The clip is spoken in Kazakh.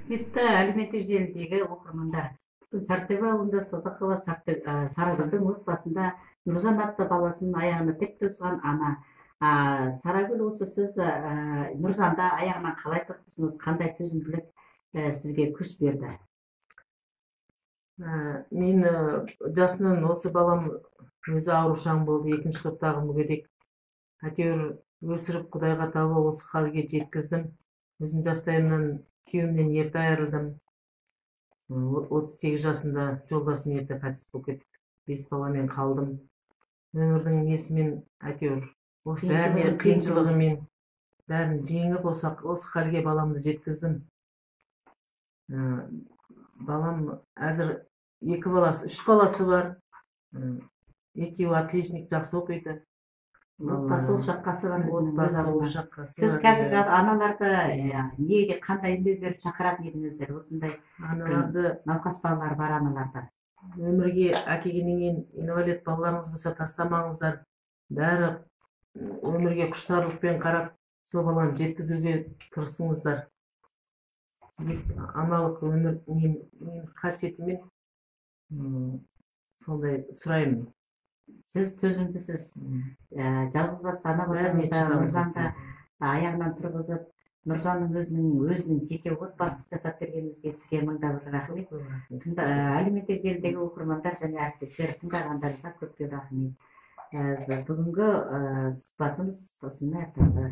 Құрметті әлеуметтік желідегі оқырмандар, Сартөбе ауылында Садықова Сарагүлдің отбасында Нұржан атты баласын аяғына тік тұрған ана. Сарагүл, осы сіз Нұржанды аяғынан қалай тұрғыздыңыз, қандай төзімділік сізге күш берді? Мен жасынан осы балам өзі аурушаң болып, екінші топтағы мүгедек. Әйтеуір өсіріп Құдайға тәуба осы халге жеткіздім. Өзім жастайымнан күйеуімнен ерте айырылдым. 38 жасында жолдасым ерте қайтыс болып кетті. 5 баламен қалдым. Өмірдің несімен әйтеуір бәріне қиыншылығымен бәрін жеңіп осы халге баламды жеткіздім. Балам әзір 3 баласы бар. Екеуі отличник, жақсы оқиды. Отбасы ошаққасы бар. Сіз қазір аналарды неге қандай үндеу беріп шақыратын едіңіздер? Осындай аналарды, науқас балалар бар аналарды. Өмірге әкелгеннен кейін инвалид балаларыңыз болса тастамаңыздар. Бәрі өмірге құштарлықпен қарап, сол баланы жеткізуге тырысыңыздар. Аналық өмір қасиетімен сондай сұраймын. Сіз төзімдісіз. Жалғызбасты ана болсаңыз да Нұржанды аяғынан тұрғызып, Нұржанның өзінің жеке отбасы жасап бергеніңізге сізге мыңда бір рахмет. Әлеуметтік желідегі оқырмандар және әріптестер тыңдағандарыңызға көп рахмет. Бүгінгі сұхбатымыз осымен аяқталды.